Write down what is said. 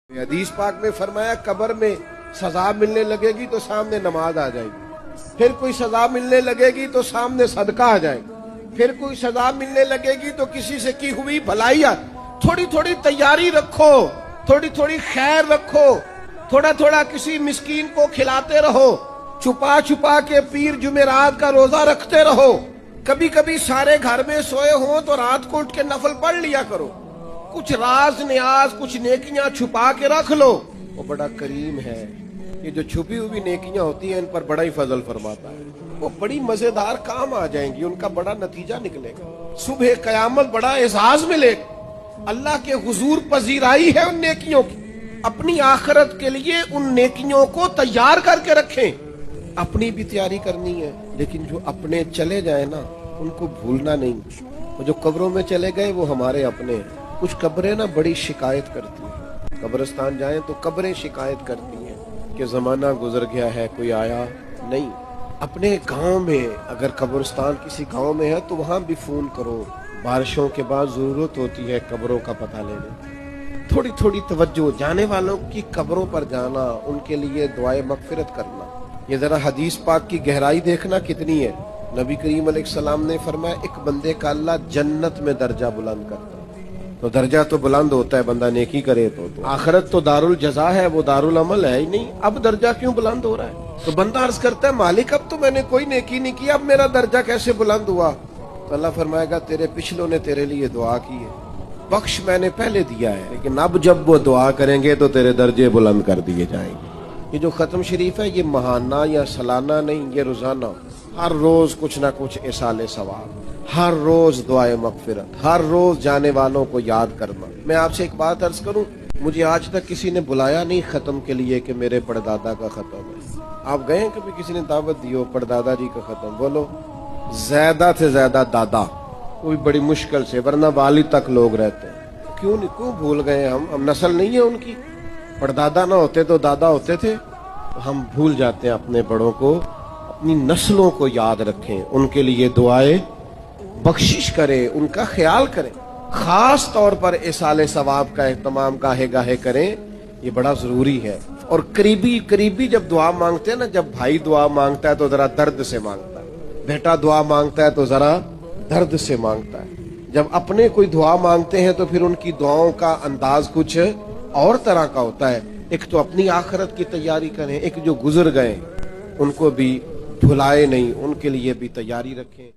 हदीस पाक में फरमाया कब्र में सजा मिलने लगेगी तो सामने नमाज आ जाएगी, फिर कोई सजा मिलने लगेगी तो सामने सदका आ जाएगा, फिर कोई सजा मिलने लगेगी तो किसी से की हुई भलाई। थोड़ी थोड़ी तैयारी रखो, थोड़ी थोड़ी खैर रखो, थोड़ा थोड़ा किसी मिस्कीन को खिलाते रहो, छुपा छुपा के पीर जुमेरात का रोजा रखते रहो। कभी कभी सारे घर में सोए हो तो रात को उठ के नफल पढ़ लिया करो। कुछ राज न्याज, कुछ नेकियां छुपा के रख लो। वो बड़ा करीम है, ये जो छुपी हुई नेकियां होती हैं इन पर बड़ा ही फजल फरमाता है। वो बड़ी मजेदार काम आ जाएंगी, उनका बड़ा नतीजा निकलेगा। सुबह कयामत बड़ा एजाज मिलेगा। अल्लाह के हुजूर पजीराई है उन नेकियों की। अपनी आखिरत के लिए उन नेकियों को तैयार करके रखें। अपनी भी तैयारी करनी है, लेकिन जो अपने चले जाए ना उनको भूलना नहीं। वो जो कब्रों में चले गए वो हमारे अपने हैं। कुछ कब्रें ना बड़ी शिकायत करती हैं, कब्रिस्तान जाएं तो कब्रें शिकायत करती हैं कि जमाना गुजर गया है, कोई आया नहीं। अपने गांव में अगर कब्रिस्तान किसी गांव में है तो वहां भी फोन करो। बारिशों के बाद जरूरत होती है कब्रों का पता लेने। थोड़ी थोड़ी तवज्जो, जाने वालों की कब्रों पर जाना, उनके लिए दुआए मगफिरत करना। ये जरा हदीस पाक की गहराई देखना कितनी है। नबी करीम अलैहिस्सलाम ने फरमाया एक बंदे का अल्लाह जन्नत में दर्जा बुलंद करता है। तो दर्जा तो बुलंद होता है बंदा नेकी करे तो आखिरत तो दारुल जजा है, वो दारुल अमल है ही नहीं। अब दर्जा क्यों बुलंद हो रहा है? तो बंदा अर्ज करता है मालिक अब तो मैंने कोई नेकी नहीं की, अब मेरा दर्जा कैसे बुलंद हुआ? तो अल्लाह फरमाएगा तेरे पिछलों ने तेरे लिए दुआ की है, बख्श मैंने पहले दिया है, लेकिन अब जब वो दुआ करेंगे तो तेरे दर्जे बुलंद कर दिए जाएंगे। ये जो खत्म शरीफ है ये महाना या सालाना नहीं, ये रोजाना। हर रोज कुछ ना कुछ इसाले सवाब, हर रोज दुआए मगफिरत, हर रोज जाने वालों को याद करना। मैं आपसे एक बात अर्ज करूं, मुझे आज तक किसी ने बुलाया नहीं खत्म के लिए कि मेरे परदादा का खत्म है। आप गए कभी किसी ने दावत दी हो परदादा जी का खत्म? बोलो ज्यादा से ज्यादा दादा, वो भी बड़ी मुश्किल से, वरना वालिद तक लोग रहते हैं। क्यों नहीं, क्यों भूल गए हम नस्ल नहीं है उनकी। परदादा ना होते तो दादा होते थे। तो हम भूल जाते हैं अपने बड़ों को। अपनी नस्लों को याद रखें, उनके लिए दुआएं बख्शिश करें, उनका ख्याल करें। खास तौर पर इसाले सवाब का एहतमाम गाहे गाहे करें, ये बड़ा जरूरी है। और करीबी जब दुआ मांगते हैं ना, जब भाई दुआ मांगता है तो जरा दर्द से मांगता है, बेटा दुआ मांगता है तो जरा दर्द से मांगता है। जब अपने कोई दुआ मांगते हैं तो फिर उनकी दुआओं का अंदाज कुछ और तरह का होता है। एक तो अपनी आखिरत की तैयारी करें, एक जो गुजर गए उनको भी भुलाए नहीं, उनके लिए भी तैयारी रखें।